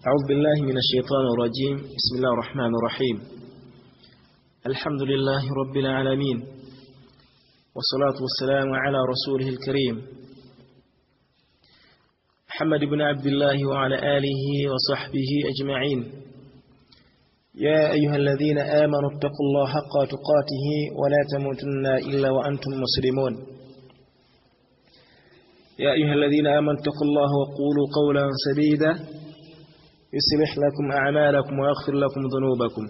أعوذ بالله من الشيطان الرجيم. بسم الله الرحمن الرحيم. الحمد لله رب العالمين، والصلاة والسلام على رسوله الكريم محمد بن عبد الله وعلى آله وصحبه أجمعين. يا أيها الذين آمنوا اتقوا الله حق تقاته ولا تموتن إلا وأنتم مسلمون. يا أيها الذين آمنوا اتقوا الله وقولوا قولا سديدا يصلح لكم أعمالكم ويغفر لكم ذنوبكم،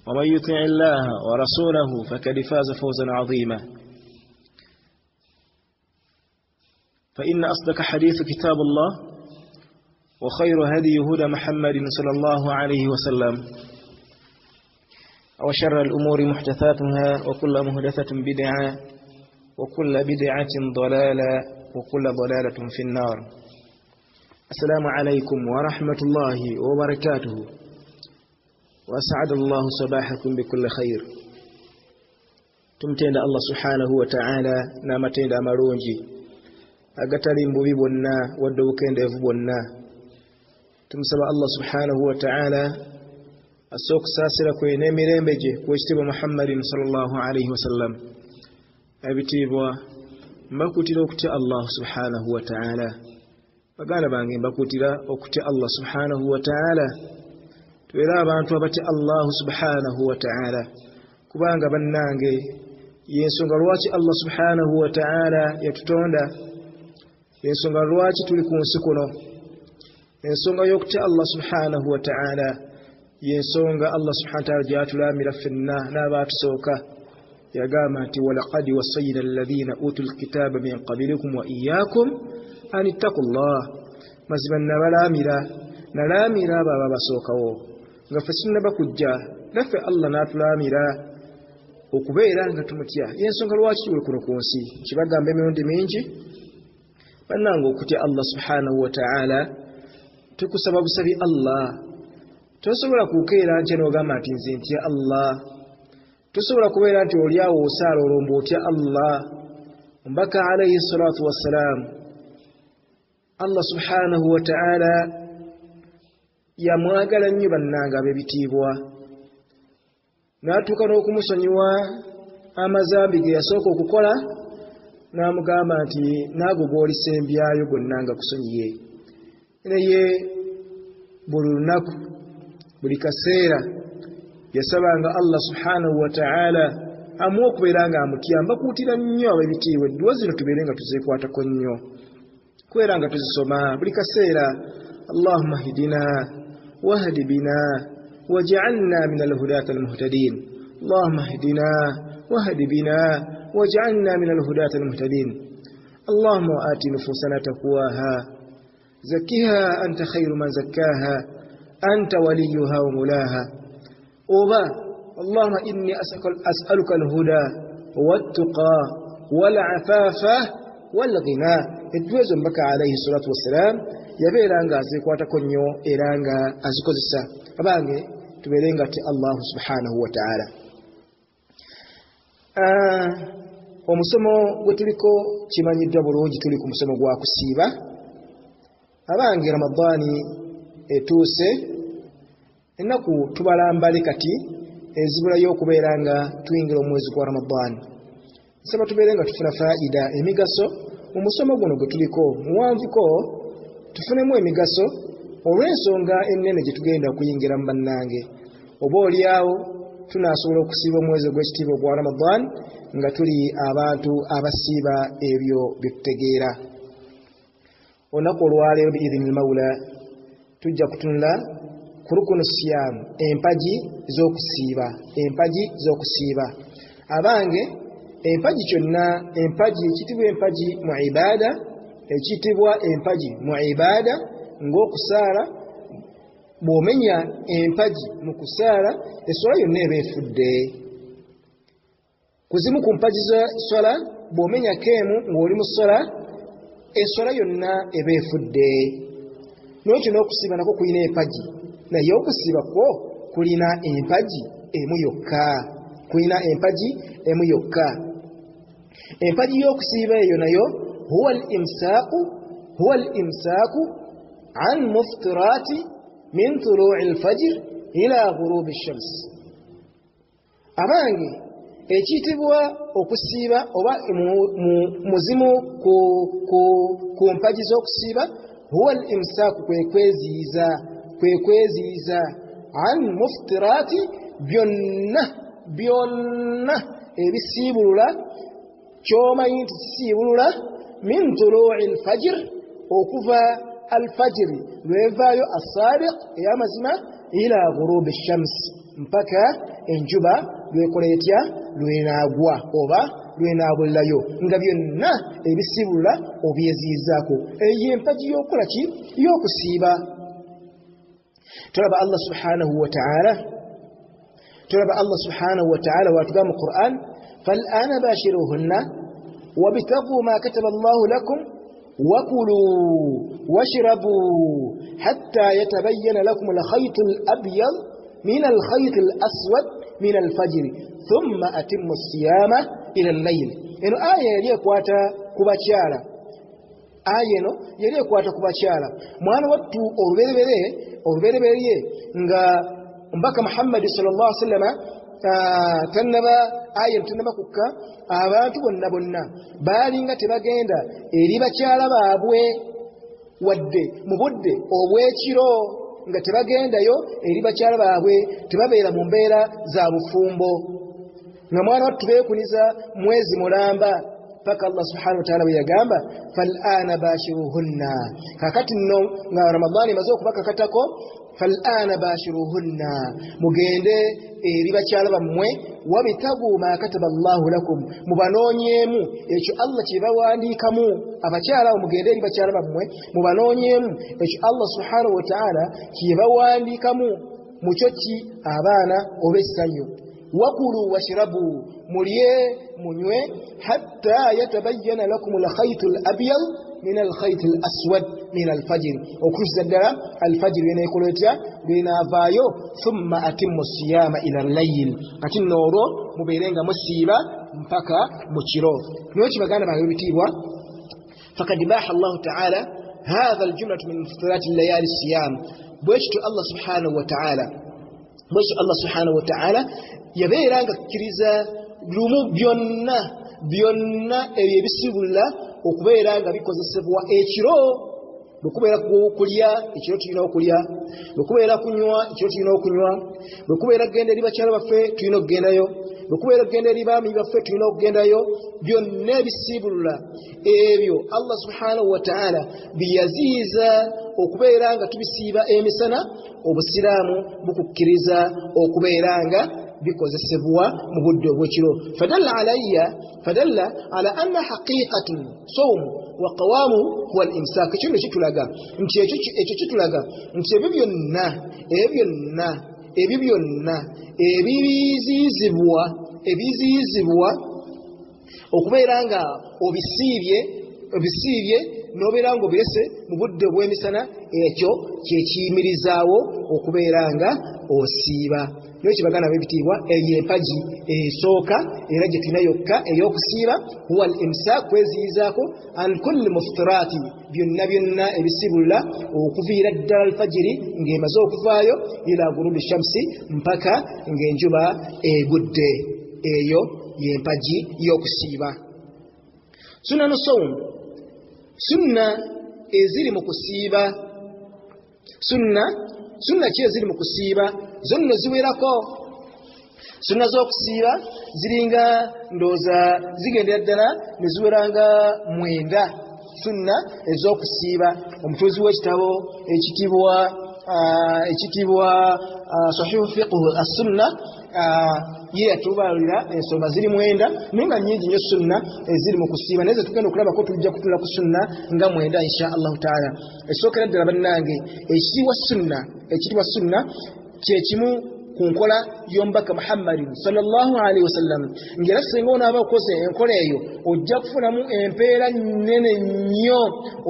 ومن يطع الله ورسوله فقد فاز فوزا عظيما. فإن أصدق حديث كتاب الله، وخير هدي هدى محمد صلى الله عليه وسلم، وشر الأمور محدثاتها وكل محدثة بدعة وكل بدعة ضلالة وكل ضلالة في النار. السلام عليكم ورحمة الله وبركاته، وأسعد الله صباحكم بكل خير. تمتند الله سبحانه وتعالى نامتند أمرونجي أقتلين ببيبنا ودوكين ديفبنا. تمسب الله سبحانه وتعالى السوق ساسرة كوينة مريمبجي ويجتب محمد صلى الله عليه وسلم أبتيبوا مكتل وكت الله سبحانه وتعالى. Bagala bange mbakutira okuti Allah subhanahu wa ta'ala, tuwera abantu abati Allah subhanahu wa ta'ala, kubanga bannange yensonga lwaki Allah subhanahu wa ta'ala yatutonda, yensonga lwaki tuli ku nsi kuno, ensonga y'okuti Allah subhanahu wa ta'ala yensonga Allah subhanahu wa ta'ala gyatulamira ffenna n'abaatusooka. Yagamba nti walaqad wassayna alladhina utul kitaba min qablikum wa iyyakum an ittaqullah. Mazima nalamira baba basookawo nga ffe sinnaba kujja, naffe Allah n'atulamira okubeera nga tumutya. Yensonga lwaki tuli kuno ku nsi, kibagamba emirundi mingi bannange okutya Allah subhanahu wa ta'ala. Tukusaba busabi Allah, tosobola kukeera nti n'ogamba nti nze ntya Allah. Tosobola kubeera nti oliawo osaala olomba otya Allah. Mbaka alayhi salatu wassalam, Allah subhanahu wa ta'ala yamwagala nnyo bannanga ab'ebitiibwa, n'atuuka n'okumusonyiwa amazambi ge yasooka okukola, n'amugamba nti naago g'olisembyayo gonna nga kusonyiye. Naye buli lunaku, buli kaseera yasabanga Allah subhanahu wa ta'ala amuwa okubeera nga amutya. Mbakuutira nnyo ab'ebitiibwa edduwa zino tubeere nga tuzeekwatako nnyo, kubeera nga tuzisoma buli kaseera. Allahumma hdina wahdi bina waj'alna min al-hudati al-muhtadin. Allahumma hdina wahdi bina waj'alna min al-hudati al-muhtadin. Allahumma ati nufusana taqwaha zakkiha anta khayru man zakkaha anta waliyuha wa mulaha. Oba Allahumma inni as'aluka al-huda wat-tuqa wal-afafa wal-ghina. Edwezo mbaka alayhi salatu wassalam yabeera nga azeekwatako nnyo era nga azikozesa. Abange tubeere nga ti Allah subhanahu wa ta'ala. Omusomo gwe tuliko kimanyiddwa bulungi, tuli ku musomo gwa kusiiba. Abange Ramadani etuuse, ennaku tubalambale kati ezibulayo okubeera nga tuyingira omwezi gwa Ramadani. Nsaba tubeere nga tufuna faida, emigaso mu musomo guno gwe tuliko. Muwanvuko tufunemu emigaso olw'ensonga ennene gye tugenda okuyingira mu bannange. Oba oliawo tunaasobola okusiiba omwezi ogw'ekitiibwa gwa Ramadan nga tuli abantu abasiiba ebyo bye tutegeera. Olunaku olwaleero biidhini mawula tujja kutunula ku rukunu siyaamu, empagi z'okusiiba. Abange empagi kyonna, empagi ekitibwa empagi mu ibaada, ekitibwa empagi mu ibaada ng'okusaala. Bw'omenya empagi mu kusaala, eswala yonna eba efudde. Kuzimu ku mpagi za swala bw'omenyako emu ng'oli mu swala, eswala yonna eba efudde. N'okyo n'okusiiba nakwo kulina empagi, naye okusiiba kwo kulina empagi emu yokka. Empagi y'okusiiba eyo nayo huwa al-imsaaku عن مفطرات من طلوع الفجر إلى غروب الشمس abange ekiyitibwa okusiiba oba muzimu ku mpaji z'okusiiba huwa al-imsaaku kwekweziiza an muftirati byonna ebisiibulula kyomanyi nti kisiibulula min tuluu'i al-fajr okuva al-fajri lwevaayo as-saadiq ey'amazima ila ghurubi ash-shams mpaka enjuba lwekola etya lwenaagwa oba lwenaabulirayo nga byonna ebisiibulula obyeziizaako eyo empaji y'okukola ki y'okusiiba tulaba Allah subhanahu wa ta'ala watugamba mu Qur'an fal'ana bashiruhunna wabtaghu ma kataba Allahu lakum وكلوا واشربوا حتى يتبين لكم الخيط الأبيض من الخيط الأسود من الفجر ثم أتموا الصيام إلى الليل إنه آية يليكواتا كباتشالا yaliyokwata ku bakyala mwana wattu olubereberye nga mbaka Muhammad sallallahu alaihi wasallam tannaba kukka abantu bonna balinga tebagenda eri bakyala baabwe wadde mu budde obw'ekiro nga tebagendayo eri bakyala baabwe tebabeera mu mbeera za bufumbo nga mwana wattu beekuniza mwezi mulamba paka Allah subhanahu wa ta'ala yagamba fal'ana bashiruhunna kakati nno nga Ramadhani maze okubaka katako fal'ana bashiruhunna mugende eri bakyala bammwe wabitagu ma kataba Allahu lakum mubanoonyemu ekyo Allah kyebawandiikamu abakyala mugende eri bakyala bammwe mubanoonyemu ekyo Allah subhanahu wa ta'ala kyebawandiikamu mukyo ki abaana ob'essanyu wakulu washrabu mulye munywe hatta yatabayyana lakum al-khaytu al-abyad min al-khayti al-aswad min al-fajr okutuusa ddala al-fajr yeneekolotya lwenavaayo thumma atimmu siyama ila al-layl kati noolwo mubeerenga musiiba mpaka mu kiro niyo kibaganda bange bitiibwa fakad baha Allahu ta'ala hadha al-jumlatu min muftirati al-layali as-siyam bwekityo Allah subhanahu wa ta'ala yabeeranga akkiriza lumu byonna ebyo ebisibulula okubeera nga bikozesebwa ekiro bwekubeera kulya ekiro tulina okulya bwekubeera kunywa ekiro tulina okunywa bwekubeera kugenda eri bakyala baffe tulina okugendayo bwekubeera kugenda eri baami baffe tulina okugendayo byonna ebisibulula ebyo Allah subhanahu wa ta'ala biyaziiza okubeera nga tubisiiba emisana obusiraamu bukukkiriza okubeera nga bikozesebwa mu budde obw'ekiro fadalla ala anna haqiqatu sawm wa qawamu huwa al-imsak ekyo kitulaga nti ekyo kitulaga nti ebyo byonna ebizizibwa okubeera nga obisiibye n'obeera nga obirese mu budde obw'emisana ekyo kyekiyimirizaawo okubeera nga osiiba niyo kibagana bebitiibwa eyo empaji esooka era gye tulina yokka ey'okusiiba huwa al-imsak kweziyizaako an kulli muftirati byonna ebisibulula okuviira ddala al-fajiri ng'emaze okuvaayo ila gurubi shamsi mpaka ng'enjuba egudde eyo y'empaji y'okusiiba sunanu sawm sunna eziri mu kusiiba sunna ki eziri mu kusiiba zonna ziwerako sunna z'okusiiba ziringa ndooza zigendera ddala ne ziweranga 9 sunna ez'okusiiba omutuuzi w'ekitabo ekitibwa sahihu fiqh as-sunna ye yatubalira ensonga ziri 9 naye nga nnyingi nnyo sunna eziri mu kusiiba naye ze tugenda okulabako tujja kutula ku sunna nga 9 insha allahu taala esookera ddala bannange ekitibwa sunna kyekimu ku nkola y'omubaka Muhammadin sallallahu alaihi wasallam ngera singa onaaba okoze enkola eyo ojja kufunamu empeera nnene nnyo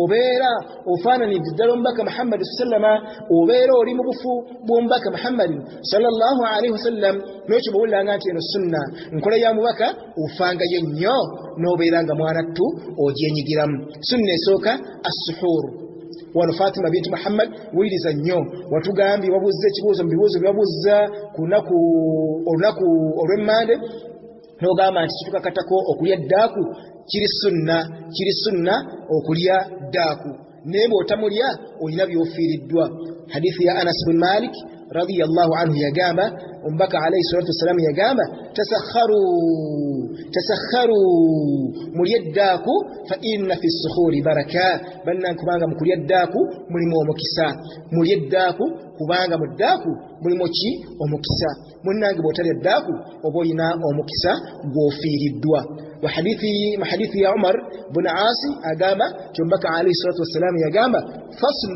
obeera ofaananidde ddala omubaka Muhammadin sallama obeera oli mu bufu bw'omubaka Muhammadin sallallahu alaihi wasallam n'ekyo bw'owuliranga nti eno sunna nkola ya mubaka ofangayo nnyo n'obeera nga mwanattu ogyenyigiramu sunna esooka as-suhur wano Fatima binti Muhammad wuliriza nnyo watugambye wabuze ekibuuzo mu bibuuzo byabuzza ku olunaku olw'emmande n'ogamba nti kitukakatako okulya ddaaku kiri sunna okulya ddaaku naye bw'otamulya olina by'ofiiriddwa. Hadithi ya Anas bin Malik radiyallahu anhu yagamba omubaka alayhi salatu wassalamu yagamba tasakharu mulya ddaaku fa inna fi sukhuri baraka bannan kubanga mu kulya ddaaku mulimu omukisa mulya ddaaku kubanga mu ddaaku mulimu ki omukisa munnange bw'otalya ddaaku oba olina omukisa gw'ofiiriddwa. وحديث يا عمر بن عاصي أقام جنبك عليه الصلاة والسلام يقام فصل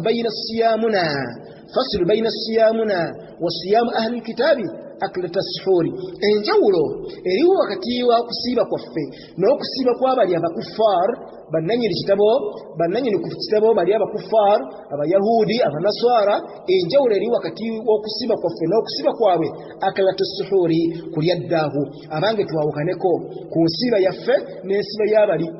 بين الصيامنا وصيام أهل الكتاب أكلة السحور انجولو إيهو وكتيوا كسيبا كوفي نو كسيبا كوابا ليابا كفار بناني لكتابو بليابا كفار أبا يهودي أبا نصارى انجولو إيهو وكتيوا كسيبا كوفي نو كسيبا كوابي أكلة السحور كل يداه أبانجتوا وكانيكو كسيبا يفي نسيبا يابالي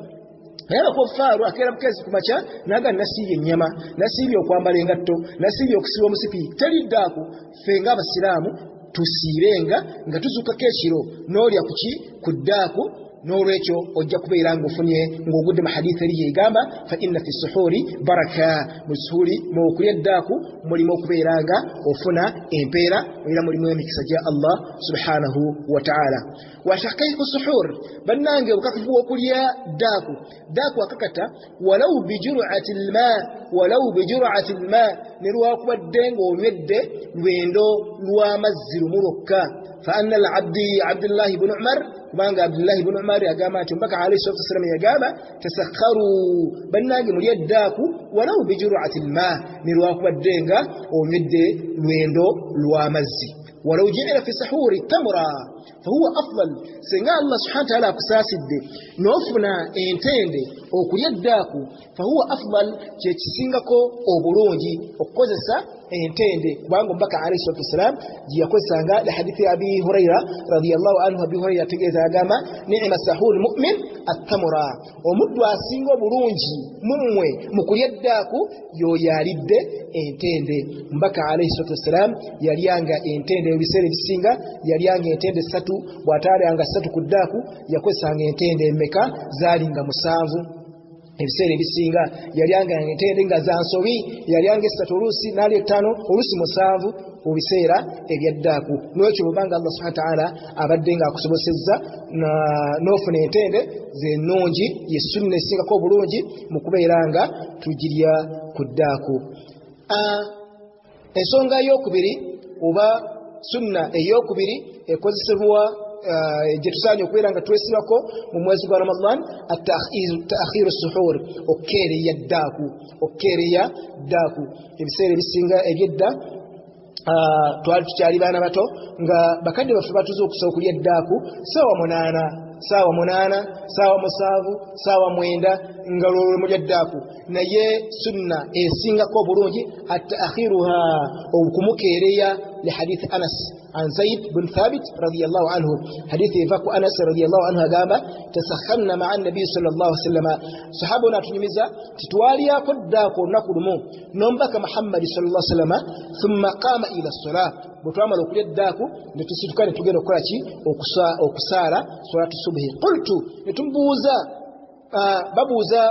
Naba kufaru akera mkezi kumacha naga nasibye nyama nasibye okwambala engatto nasibye okusiba omusipi taliddako fenga abasiraamu tusibenga nga tuzuka keshiro n'olya kuki kuddako n'olwekyo ojja kubeera ng'ofunye ng'ogudde mu hadithi eri yegamba fa inna fi suhuri baraka mu suhuri mu kulya ddaaku mulimu okubeeranga ofuna empeera era mulimu emikisa gya Allah subhanahu wa ta'ala. wa shaqiqu suhur bannange obukakafu bw'okulya ddaaku akakata walau bijur'ati alma ne lwakubadde ng'onywedde lwendo lw'amazzi lumulokka. fa anna Abdullahi ibn Umar kubanga Abdullahi ibn Umar yagamba nti mbaka alayhi salatu wasallam yagamba tasakharu bannange mulya ddaaku walau bijur'ati alma ne lwakubadde nga onywedde lwendo lw'amazzi. ولو جعل في سحور تمرا فهو أفضل سنغا الله سبحانه وتعالى كساسد نوفنا انتند أو كيداكو فهو أفضل كيسينغاكو أو بلونجي أو كوزسا انتند كبانغو بكى عليه الصلاة والسلام جيكوز سانغا لحديث أبي هريرة رضي الله عنه. أبي هريرة تجيزا قاما نعم السحور المؤمن التمرا ومدوا سينغو بلونجي مموي مكيداكو يو يارد انتند بكى عليه الصلاة والسلام يليانغا انتند ebiseera ebisinga yalyanga entende 3 bw'ataalyanga 3 ku ddaaku yakozesanga entende emmeka zaalinga 7 ebiseera ebisinga yalyanga entende nga za nsobi yalyanga 3 oluusi n'alya 5 oluusi 7 mu biseera ebyaddaaku. N'ekyo bw'obanga Allah subhanahu wa ta'ala abadde ng'akusobosezza n'ofuna entende z'ennungi ye sunna esingako obulungi mu kubeera nga tugirya ku ddaaku. Ensonga ey'okubiri oba sunna ey'okubiri ekozesebwa gye tusaanye okubeera nga twesibako mu mwezi gwa Ramadan at-ta'khiru as-suhur okkeereya ddaaku. Ebiseera ebisinga ebyedda twali tukyali baana bato nga bakadde baffe batuze okusobola okulya ddaaku saawa 8 saawa 7 saawa 9 nga lwe mulya ddaaku. naye sunna esingako obulungi at-ta'khiruha okumukeereya لحديث أنس عن زيد بن ثابت رضي الله عنه. حديث يفاق أنس رضي الله عنه قام تسخنا مع النبي صلى الله عليه وسلم صحابنا تنمزا تتواليا قداكو نقدمو نمبك محمد صلى الله عليه وسلم ثم قام إلى الصلاة بتعمل كل داكو نتسيتكاني تجينا كراتي وكسارة صلاة الصبح. قلت نتنبوزا babuuza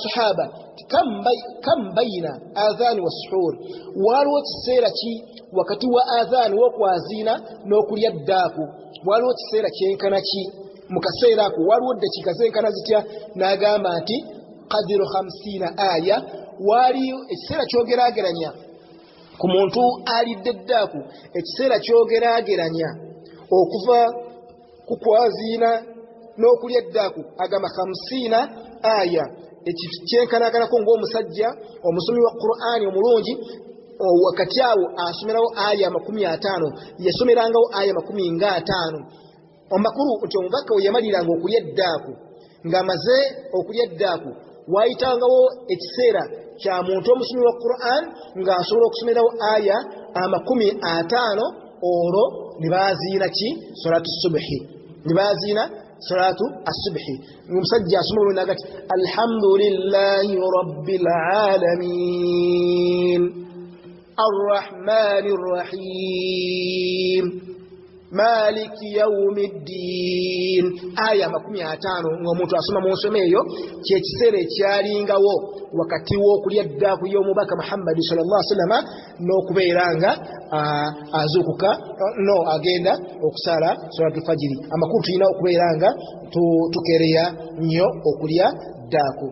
sahaba kam bayina adhan wa suhur waliwo kiseera ki wakati wa adhan w'okwazina n'okulya ddaaku waliwo kiseera kyenkana ki mu kaseera ako waliwo ddakiika zenkana zitya n'agamba nti qadiru 50 aya wali ekiseera kyogeraageranya ku muntu alidde ddaaku ekiseera kyogeraageranya okuva ku kwazina n'okulya ddaaku agamba 50 aya ekikyenkanaakanako ng'omusajja omusomi wa Qur'ani omulungi wakati awo asomerawo aya 50 yasomerangawo aya 50 amakulu nti omubaka we yamaliranga okulya ddaaku ng'amaze okulya ddaaku wayitangawo ekiseera kya muntu omusomi wa Qur'an ng'asobola okusomerawo aya 50 olwo ne baaziina ki salatu subhi ne baaziina salatu as-subhi umusajja asoma nagati alhamdulillahi rabbil alamin arrahmanir rahim maliki yawmiddin aya 50 ng'omuntu asoma mu nsoma eyo kye kiseera ekyalingawo wakati w'okulya ddaaku y'omubaka Muhammad sallallahu alaihi wasallam n'okubeeranga azuukuka agenda okusala salatul fajiri amakulu tulina okubeeranga tukereya nnyo okulya ddaaku.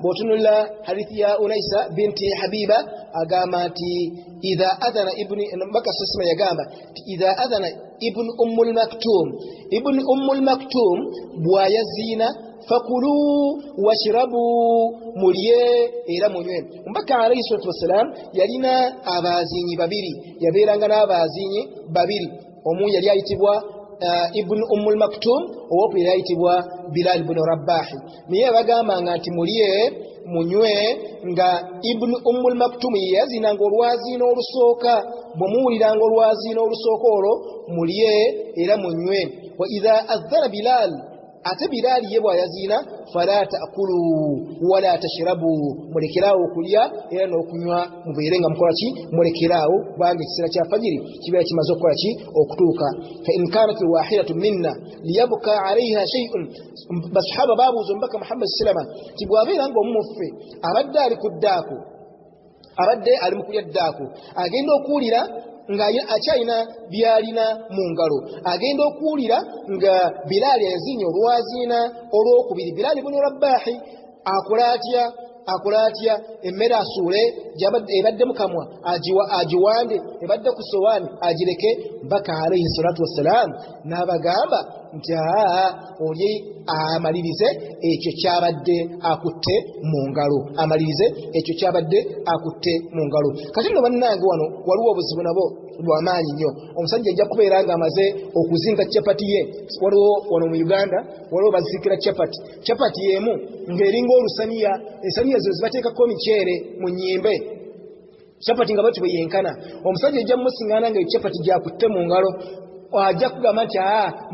Botunula hadithi ya Unaisa binti Habiba agamba nti idha adhana ibni mbaka sasima yagamba idha adhana ibn ummul maktum bwayazina fakulu washrabu mulye era munywe. Mbaka alayhi salatu wassalam yalina abazinyi babiri yabeeranga n'abazinyi babiri omu yali ayitibwa ibn ummul maktum owopu yayitibwa Bilal ibn Rabah niye bagamba nti mulye munywe nga ibn ummul maktum yazinanga olwazina olusooka bwemuwuliranga olwazina olusooka olwo mulye era munywe. Wa idha adhana Bilal ate Bilal ye bwayazina fala taakulu wala tashrabu mulekerawo okulya era n'okunywa mubeerenga mukola ki mulekerawo kubanga ekiseera kya fajiri kibeera kimaze okukola ki okutuuka. Fa in kanat wahidatu minna liyabqa alaiha shay'un basahaba babuuza mbaka Muhammad sallama tibwabeera nga omuffe abadde ali ku ddaaku abadde ali mu kulya ddaaku agenda okuwulira nga akyalina byalina mu ngalo agenda okuwulira nga Bilal yazinye olwazina olwokubiri Bilal ibn Rabah akola atya emmere asuule ebadde mu kamwa agiwande ebadde ku sowaani agireke mbaka alayhi salatu wassalam n'abagamba nti oli amalirize ekyo kyabadde akutte mu ngalo kati nno bannange wano waliwo obuzibu nabo lw'amaanyi nnyo. Omusajja ajja kubeera nga amaze okuzinga capati ye waliwo wano mu Uganda waliwo bazikira capati y'emu ng'eringa olusaniya ensaniya zino zibateekako miceere mu nnyimbe capati nga bati bwe yenkana omusajja ajja mmusingana nga capati gyakutte mu ngalo ajja kugamba nti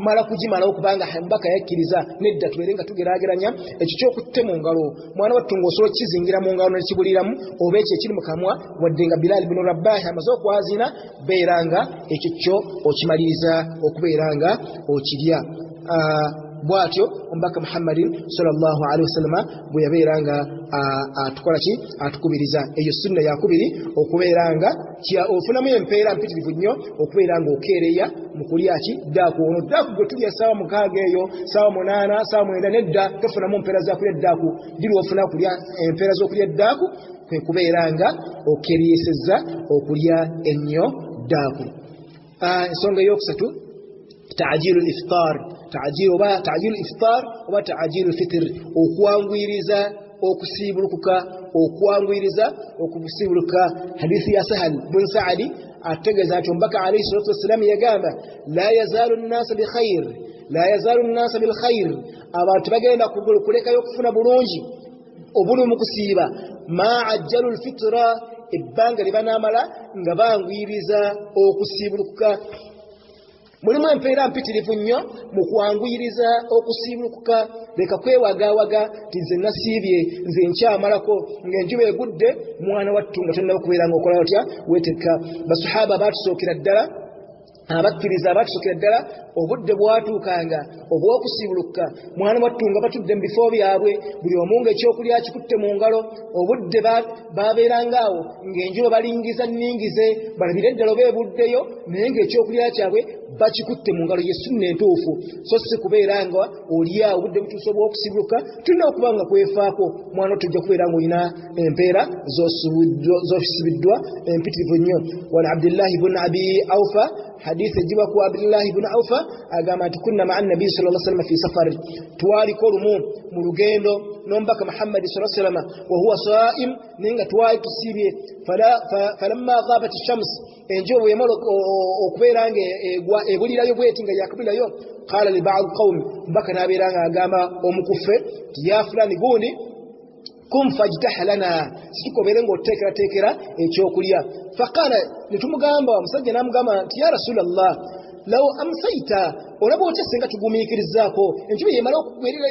mala kugimalawo kubanga mbaka yakkiriza nedda tubeere nga tugeraageranya ekyo kyokutte mu ngalo mwana wattu ng'osobola kizingira mu ngalo nekibuliramu oba ekyo ekiri mu kamwa wadde nga Bilal ibn Rabah amaze okwazina beera nga ekyo kyo okimaliriza okubeera nga okirya. Bwatyo omubaka Muhammadin sallallahu alaihi wasallam bwe yabeeranga atukola ki atukubiriza eyo sunna yakubiri okubeeranga ofunamu empeera mpitirivu nnyo okubeeranga okeereya mu kulya ki ddaaku ono ddaaku gwe tulya saawa 6 eyo saawa 8 saawa 9 nedda tofunamu mpeera za kulya ddaaku diri ofuna kulya empeera z'okulya ddaaku kwe kubeeranga okeereyesezza okulya ennyo ddaaku. Ensonga ey'okusatu ta'jilu al-iftar ta'jilu iftar oba ta'jilu fitr okwangwiriza okusiibuluka hadithi ya Sahal bin Sa'di ategeza ati mbaka alayhi salatu wassalam yagamba la yazalu an-nas bil khair abantu bagenda kulekayo okufuna bulungi obuli mu kusiiba ma ajjalu al-fitra ebbanga libanamala nga bangwiriza okusiibuluka. Mulimu empeera mpitirivu nnyo mu kwanguyiriza okusiibuluka leka kwewagawaga nti nze nasiibye nze nkyamalako ng'enjuba egudde mwana wattu nga tonnaba kubeera ng'okola otya weetekka. Basahaba baatusookera ddala abakkiriza abaatusookera ddala obudde bwatuukanga obw'okusiibuluka mwana wattu nga batudde mu bifo byabwe buli omu ng'ekyokulya kikutte mu ngalo obudde babeerangaawo ng'enjuba balingiza nningize balabire ddala oba ebuddeyo naye ng'ekyokulya kyabwe bakikutte mu ngalo yesunna entuufu so si kubeera nga oliawo obudde butuusa obw'okusiibuluka tulina okuba nga kwefaako mwana wattu ojja kubeera ng'olina empeera z'osibiddwa empitirivu nnyo. Wan Abdullahi ibn Abi Awfa hadith ejiba ku Abdullah ibn Awfa agamba nti kunna ma'a an-nabi sallallahu alaihi wasallam fi safar twaliko lumu mu lugendo n'omubaka Muhammad sallallahu alaihi wasallam wa huwa sa'im ninga twali tusibye falamma ghabat ash-shams enjuba yamalo okubeera nga ebulirayo bweti nga yakubirayo qala li ba'd qawm mbaka nabeera nga agamba omukuffe ya fulani gundi kum fajtah lana situkobere ng'oteekerateekera ekyokulya. Faqala nitumugamba omusajja n'amugamba nti ya Rasulallah law amsayta olaba otesenga tugumikirizaako enjuba yemala okugwerera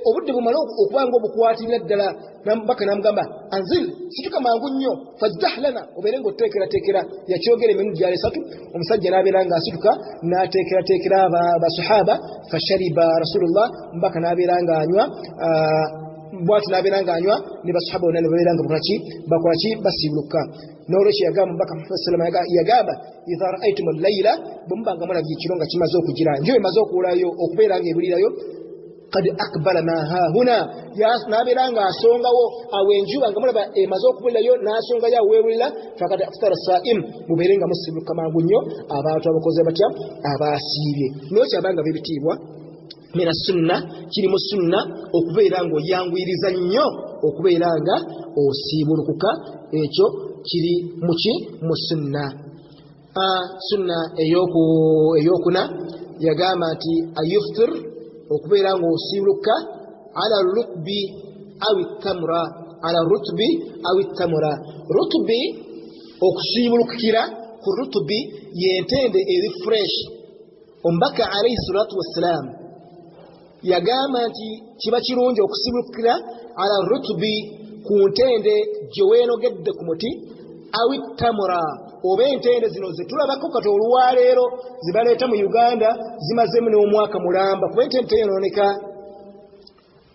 obudde bumala okubanga obukwatirira ddala nambaka namugamba anzil situka mangu nnyo fajdah lana obeere ng'oteekerateekera yakyogera emirundi gyali 3 omusajja n'abeera ng'asituka n'ateekerateekera basahaba fashariba rasulullah mbaka n'abeera ng'anywa bwatu n'abeera ng'anywa ne basahaba bonna ne babeera nga bakolaki basibuka n'olwekyo yagamba mbaka Muhammad sallallahu alaihi wasallam yagamba idha ra'aytum al-layla bwemubanga mulabye ekiro nga kimaze okugira njo emaze okuwulayo okubeera ng'ebulirayo qad akbala ma hahuna n'abeera ng'asongawo awo enjuba nga mulaba emaze okubulirayo n'asongayo aweewulira fakad aftara saim mubeere nga musibuka mangu nnyo abantu abakoze batya abasiibye n'olwekyo abanga b'ebitiibwa mina sunna kiri mu sunna okubeera ng'oyanguyiriza nnyo okubeera nga osiibulukuka ekyo kiri mu sunna sunna eyokuna yagamba nti ayuftir okubeera ng'osiibuluka ala rutbi awi tamra ala rutbi awi tamra rutbi okusiibulukira ku rutbi yentende eri fresh omubaka alayhi salatu wassalam yagamba nti kiba kirungi okusibukira ala rutbi ku ntende gye weenogedde ku muti awi tamura oba entende zino zetulabako kati olwaleero zibaleeta mu Uganda zimazemu n'omwaka mulamba kuba entende teyonooneka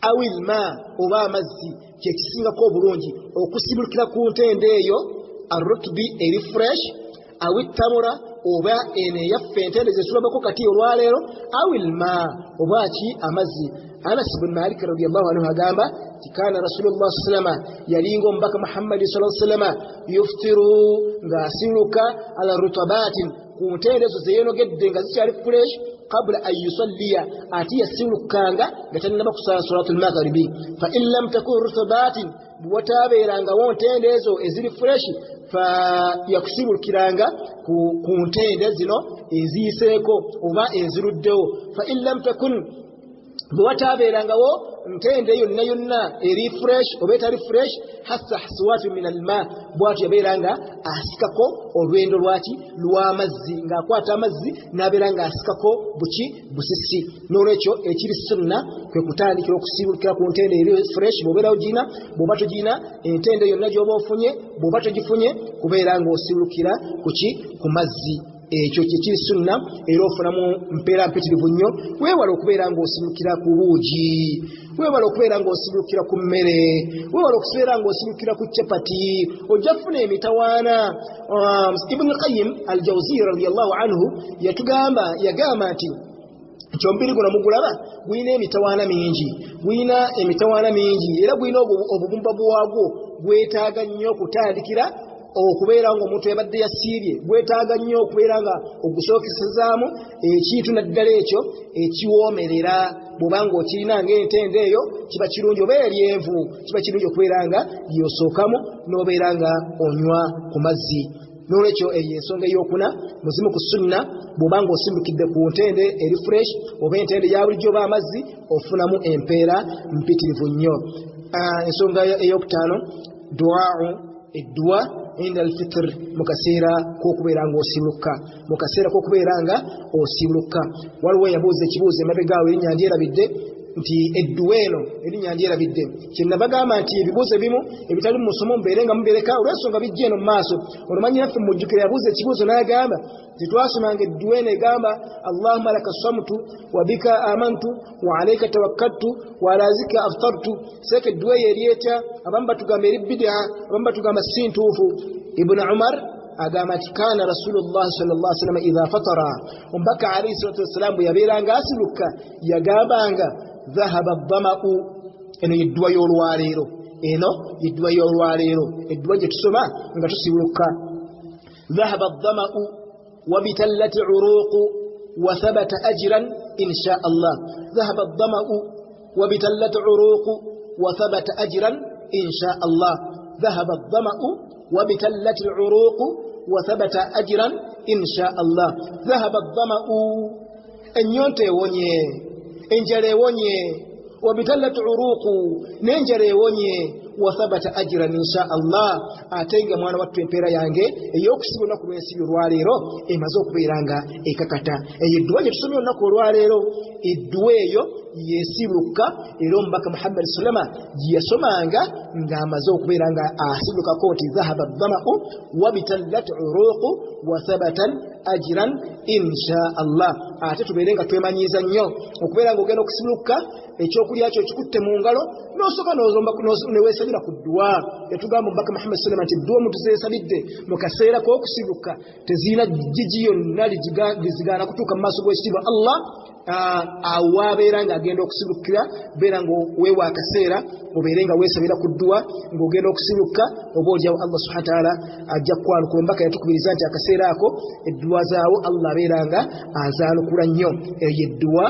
awilma oba amazzi kyekisingako obulungi okusibukira ku ntende eyo arutbi eri fresh awi tamura oba ene yaffe entende zetulabako kati olwaleero awilma oba ki amazzi Anas ibn Malik radiyallahu anhu agamba tikana Rasulullah sallallahu alaihi wasallam yalingo mbaka Muhammad sallallahu alaihi wasallam yuftiru ngasiluka ala rutabatin ku ntende zo zeyenogedde nga zikyali fresh qabla an yusalliya ati yasilukanga gatanaba kusala salatul maghribi fa in lam takun rutabatin watabeeranga wontende ezo eziri fresh fa yakusibulukiranga ku ntende zino eziiseeko oba eziruddewo fa in lam takun bwatabeerangawo ntende yonna eri fresh oba etali fresh hassa haswatu min alma bwatu yabeeranga asikako olwendo lwaki lw'amazzi ng'akwata amazzi n'abeera ng'asikako busisi n'olwekyo ekiri sunna kwe kutandikira okusibulukira ku ntende eri fresh bw'obeerawo giina bw'oba togiina entende yonna gy'oba ofunye bw'oba togifunye kubeera ng'osibulukira ku mazzi ekyo kiri sunna era ofunamu mpeera mpitirivu nnyo weewala okubeera ng'osibukira ku buugi weewala okubeera ng'osibukira ku mmere weewala okubeera ng'osibukira ku chapati ojja kufuna emitawaana Ibn Qayyim al-Jawziyya radiyallahu anhu yagamba nti ombiri guno mugulaba guyina emitawaana mingi era guyina obubumba bwagwo gwetaaga nnyo okutandikira okubeera nga omuntu yabadde yasiibye gwetaaga nnyo okubeera nga ogusookesezaamu ekintu naddala ekyo ekiwoomerera bw'obanga okirina ng'entende eyo kiba kirungi oba eri envu kiba kirungi okubeera nga lyosookamu n'obeera nga onywa ku mazzi n'olwekyo eyo ensonga ey'okuna muzimu ku sunna bw'obanga osimbukidde ku ntende eri fresh oba entende ya bulijjo oba amazzi ofunamu empeera mpitirivu nnyo ensonga ey'okutaano duwa'u edduwa inda al-fitr mukaseera k'okubeera nga osiibuluka waliwo yabuuza ekibuuzo emabegaawo erinnya ndyerabidde nti edduwa eno erinnya ndyerabidde kyenabagamba nti ebibuuzo ebimu ebitali mu musomo mubeere nga mubireka olw'ensonga bijja eno mu maaso olumanyi naffe mujjukire yabuuza ekibuuzo n'agamba titwasomanga edduwa eno egamba allahumma laka samtu wa bika amantu wa alayka tawakkaltu wa ala zika aftartu seeka edduwa eyo eryetya abamu batugamba eri bid'a abamu batugamba si ntuufu Ibn Umar agamba nti kaana Rasulullah sallallahu alaihi wasallam idha fatara omubaka alayhi salatu wassalam bwe yabeeranga asiluka yagambanga dhahaba ad-dama'u eno yedduwa y'olwaleero edduwa gye tusoma nga tusibuluka dhahaba ad-dama'u wa bitallati uruqu wa thabata ajran insha Allah dhahaba ad-dama'u wa bitallati uruqu wa thabata ajran insha Allah dhahaba ad-dama'u وبتلت العروق وثبت أجرا إن شاء الله ذهب الظمأ النيونتي ونيه انجري ونيه وبتلت عروق ننجري ونيه wa thabata ajran insha Allah atenga mwana wattu empeera yange ey'okusiba olunaku lw'ensi olwaleero emaze okubeeranga ekakata eyo edduwa gye tusomye olunaku olwaleero edduwa eyo yesibuka era omubaka Muhammad sulama yasomanga ng'amaze okubeera nga asibukako nti dhahaba dhama'u wa bitallat uruqu wa thabata ajran insha Allah ate tubeere nga twemanyiiza nnyo okubeera ng'ogenda okusibuka ekyokulya kyo kikutte mu ngalo n'osooka neweesabira ku dduwa yatugamba omubaka Muhammad sulama nti dduwa omuntu zeesabidde mu kaseera k'okusibuka tezirina jjiji yonna lizigaana kutuuka mu maaso g'ekitiibwa Allah awabeera ng'agenda okusibukira beera ng'oweewa akaseera obeere nga weesabira ku dduwa ng'ogenda okusibuka oba olyawo Allah subhanahu wa ta'ala ajja kukwanukula embaka yatukubiriza nti akaseera ako edduwa zaawo Allah abeera nga azaanukula nnyo eyo edduwa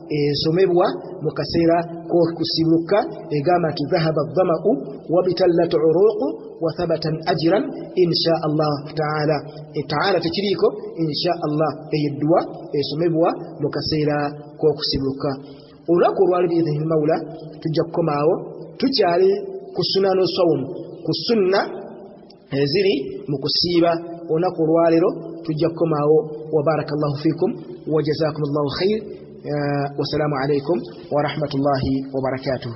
esomebwa mu kaseera k'okusibuka egamba nti dhahaba dhama'u wa bitallat uruqu wa thabata ajran insha Allah ta'ala ta'ala tekiriiko insha Allah eyo edduwa esomebwa mu kaseera k'okusibuka olunaku olwali biidhini mawla tujja kukomaawo tukyali ku sunanu sawm ku sunna eziri mu kusiiba olunaku olwaleero tujja kukomaawo wa barakallahu fikum wa jazakumullahu khair والسلام عليكم ورحمة الله وبركاته